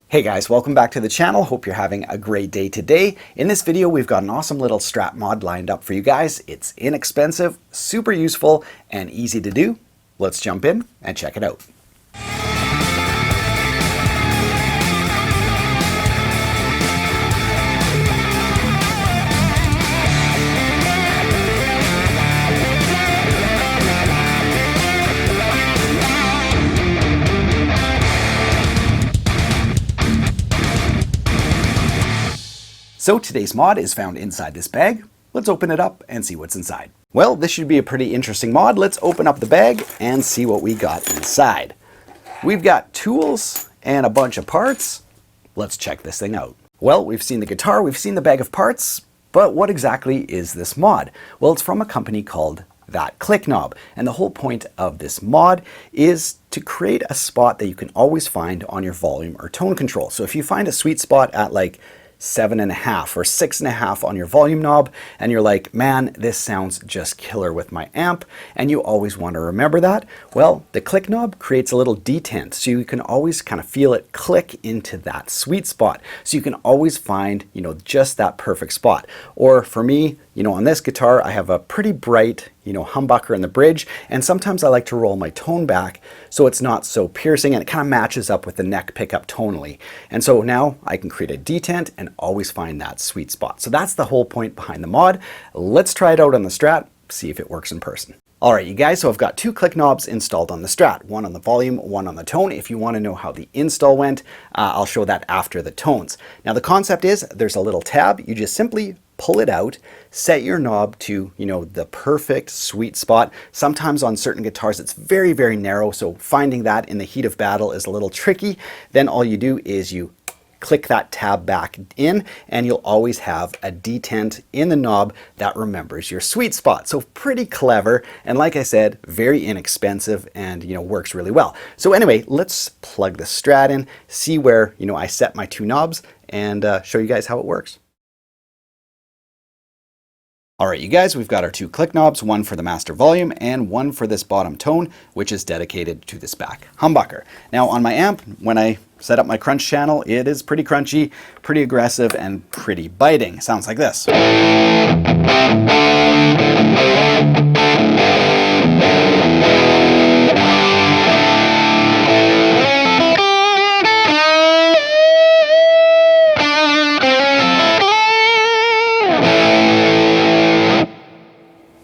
Hey guys, welcome back to the channel. Hope you're having a great day today. In this video, we've got an awesome little Strat mod lined up for you guys. It's inexpensive, super useful, and easy to do. Let's jump in and check it out. So today's mod is found inside this bag. Let's open it up and see what's inside. Well, this should be a pretty interesting mod. Let's open up the bag and see what we got inside. We've got tools and a bunch of parts. Let's check this thing out. Well, we've seen the guitar, we've seen the bag of parts, but what exactly is this mod? Well, it's from a company called that Klick knob. And the whole point of this mod is to create a spot that you can always find on your volume or tone control. So if you find a sweet spot at like 7.5 or 6.5 on your volume knob and you're like, man, this sounds just killer with my amp, and you always want to remember that, well, the Klick knob creates a little detent so you can always kind of feel it click into that sweet spot. So you can always find, just that perfect spot. Or for me, on this guitar, I have a pretty bright, humbucker in the bridge, and sometimes I like to roll my tone back so it's not so piercing and it kind of matches up with the neck pickup tonally. And so now I can create a detent and always find that sweet spot. So that's the whole point behind the mod. Let's try it out on the Strat, see if it works in person. All right, you guys, so I've got two Klick knobs installed on the Strat, one on the volume, one on the tone. If you want to know how the install went, I'll show that after the tones. Now the concept is there's a little tab. You just simply pull it out, set your knob to, the perfect sweet spot. Sometimes on certain guitars, it's very, very narrow. So finding that in the heat of battle is a little tricky. Then all you do is you click that tab back in and you'll always have a detent in the knob that remembers your sweet spot. So pretty clever. And like I said, very inexpensive and, works really well. So anyway, let's plug the Strat in, see where, I set my two knobs and show you guys how it works. All right, you guys, we've got our two Klick knobs, one for the master volume and one for this bottom tone, which is dedicated to this back humbucker. Now on my amp, when I set up my crunch channel, it is pretty crunchy, pretty aggressive, and pretty biting. Sounds like this.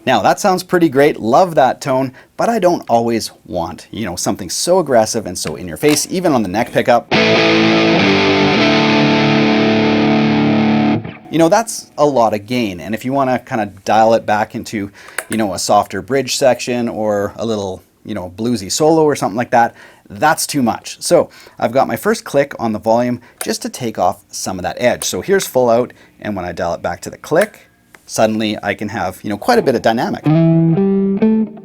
Now that sounds pretty great, love that tone, but I don't always want, something so aggressive and so in your face, even on the neck pickup. That's a lot of gain, and if you want to kind of dial it back into, a softer bridge section or a little, bluesy solo or something like that, that's too much. So I've got my first click on the volume just to take off some of that edge. So here's full out, and when I dial it back to the click, suddenly I can have, quite a bit of dynamic. And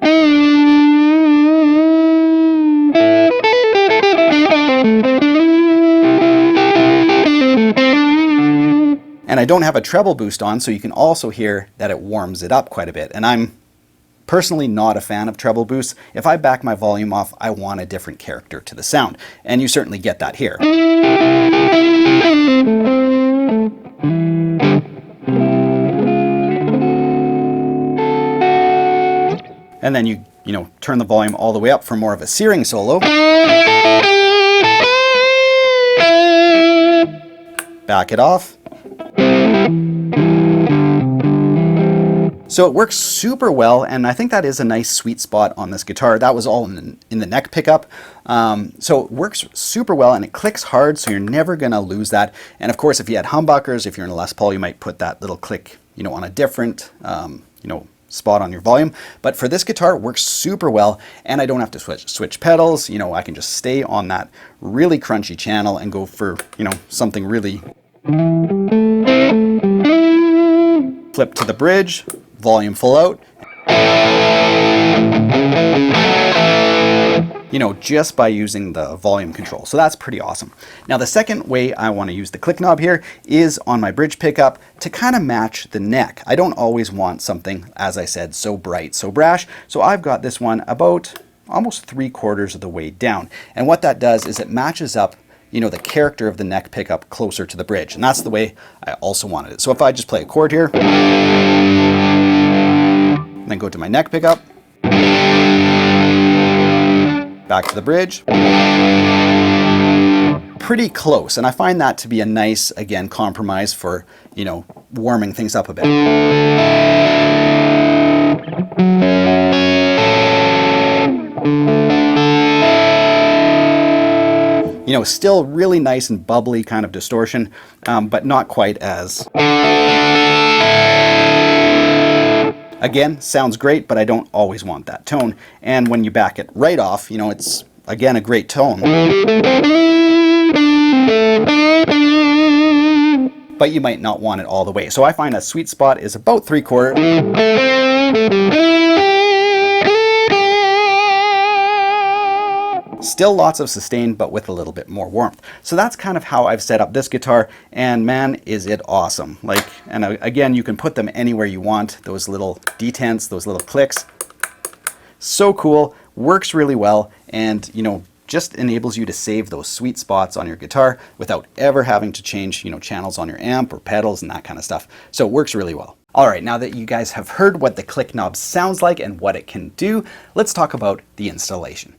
I don't have a treble boost on, so you can also hear that it warms it up quite a bit. And I'm personally not a fan of treble boosts. If I back my volume off, I want a different character to the sound. And you certainly get that here. And then you turn the volume all the way up for more of a searing solo. Back it off. So it works super well, and I think that is a nice sweet spot on this guitar. That was all in the neck pickup. So it works super well, and it clicks hard, so you're never going to lose that. And of course, if you had humbuckers, if you're in a Les Paul, you might put that little click, on a different, spot on your volume. But for this guitar, it works super well, and I don't have to switch pedals. I can just stay on that really crunchy channel and go for, something really. Flip to the bridge, volume full out. Just by using the volume control. So that's pretty awesome. Now the second way I want to use the Klick knob here is on my bridge pickup to kind of match the neck. I don't always want something, as I said, so bright, so brash. So I've got this one about almost 3/4 of the way down. And what that does is it matches up you know, the character of the neck pickup closer to the bridge. And that's the way I also wanted it. So if I just play a chord here, and then go to my neck pickup, back to the bridge, pretty close. And I find that to be a nice, again, compromise for, you know, warming things up a bit. You know, still really nice and bubbly kind of distortion, but not quite as... Again, sounds great, but I don't always want that tone. And when you back it right off, you know, it's, again, a great tone. But you might not want it all the way. So I find a sweet spot is about 3/4. Still lots of sustain, but with a little bit more warmth. So that's kind of how I've set up this guitar, and man, is it awesome. Like, and again, you can put them anywhere you want. Those little detents, those little clicks. So cool, works really well, and you know, just enables you to save those sweet spots on your guitar without ever having to change, you know, channels on your amp or pedals and that kind of stuff. So it works really well. All right, now that you guys have heard what the Klick knob sounds like and what it can do, let's talk about the installation.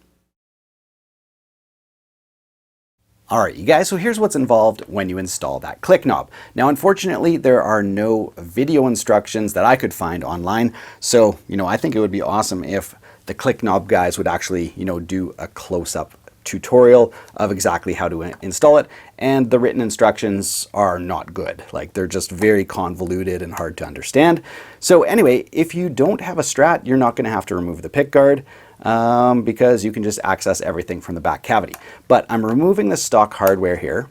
All right, you guys, so here's what's involved when you install that Klick knob. Now, unfortunately, there are no video instructions that I could find online. So, you know, I think it would be awesome if the Klick knob guys would actually, you know, do a close-up tutorial of exactly how to install it. And the written instructions are not good. Like, they're just very convoluted and hard to understand. So anyway, if you don't have a Strat, you're not gonna have to remove the pick guard. Because you can just access everything from the back cavity. But I'm removing the stock hardware here,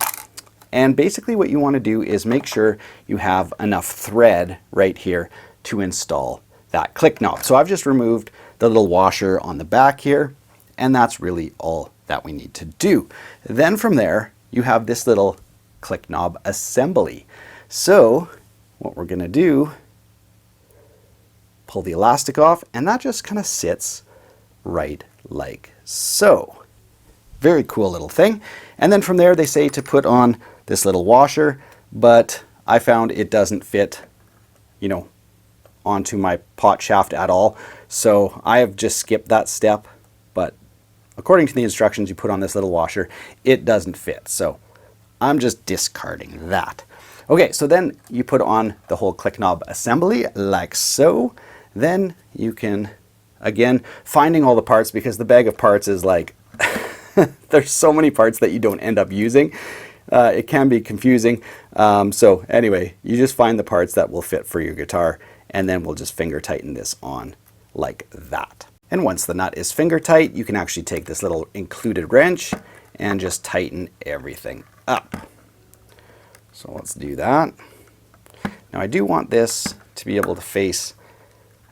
and basically what you want to do is make sure you have enough thread right here to install that Klick knob. So I've just removed the little washer on the back here, and that's really all that we need to do. Then from there, you have this little Klick knob assembly. So what we're going to do, pull the elastic off, and that just kind of sits right like so. Very cool little thing. And then from there they say to put on this little washer, but I found it doesn't fit, you know, onto my pot shaft at all. So I have just skipped that step, but according to the instructions you put on this little washer, it doesn't fit. So I'm just discarding that. Okay, so then you put on the whole Klick knob assembly like so. Then you can, again, finding all the parts, because the bag of parts is like, there's so many parts that you don't end up using. It can be confusing. So anyway, you just find the parts that will fit for your guitar, and then we'll just finger tighten this on like that. And once the nut is finger tight, you can actually take this little included wrench and just tighten everything up. So let's do that. Now I do want this to be able to face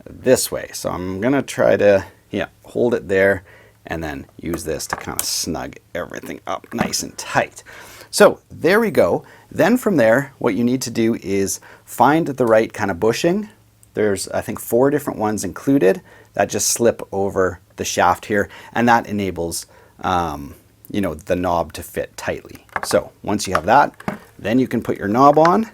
this way. So I'm gonna try to, yeah, hold it there and then use this to kind of snug everything up nice and tight. So there we go. Then from there, what you need to do is find the right kind of bushing. There's, I think, 4 different ones included that just slip over the shaft here, and that enables, you know, the knob to fit tightly. So once you have that, then you can put your knob on,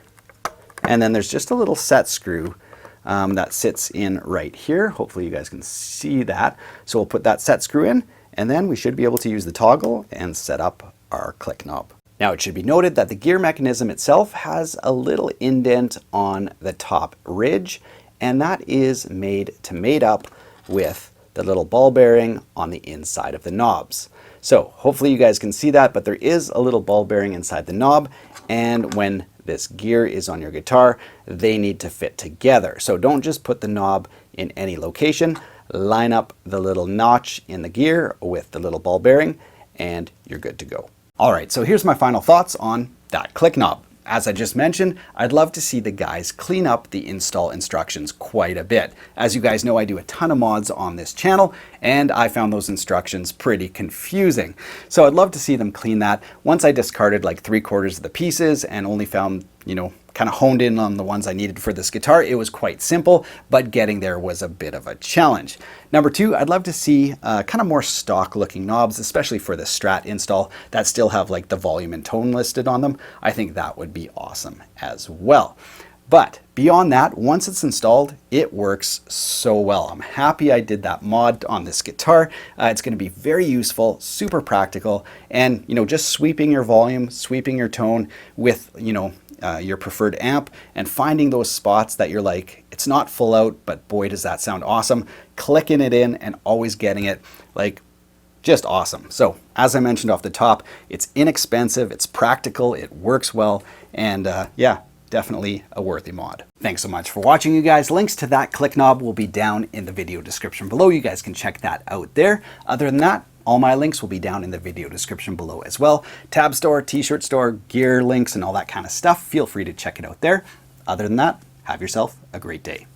and then there's just a little set screw that sits in right here. Hopefully you guys can see that. So we'll put that set screw in, and then we should be able to use the toggle and set up our Klick knob. Now it should be noted that the gear mechanism itself has a little indent on the top ridge, and that is made to mate up with the little ball bearing on the inside of the knobs. So hopefully you guys can see that, but there is a little ball bearing inside the knob, and when this gear is on your guitar, they need to fit together. So don't just put the knob in any location. Line up the little notch in the gear with the little ball bearing, and you're good to go. All right, so here's my final thoughts on that Klick knob. As I just mentioned, I'd love to see the guys clean up the install instructions quite a bit. As you guys know, I do a ton of mods on this channel, and I found those instructions pretty confusing. So I'd love to see them clean that. Once I discarded like 3/4 of the pieces and only found kind of honed in on the ones I needed for this guitar. It was quite simple, but getting there was a bit of a challenge. Number two, I'd love to see kind of more stock looking knobs, especially for the Strat install that still have like the volume and tone listed on them. I think that would be awesome as well. But beyond that, once it's installed, it works so well. I'm happy I did that mod on this guitar. It's going to be very useful, super practical, and just sweeping your volume, sweeping your tone with your preferred amp, and finding those spots that you're like, it's not full out, but boy does that sound awesome. Clicking it in and always getting it like just awesome. So as I mentioned off the top, it's inexpensive, it's practical, it works well, and yeah, definitely a worthy mod. Thanks so much for watching, you guys. Links to that Klick knob will be down in the video description below. You guys can check that out there. Other than that, all my links will be down in the video description below as well. Tab store, t-shirt store, gear links, and all that kind of stuff. Feel free to check it out there. Other than that, have yourself a great day.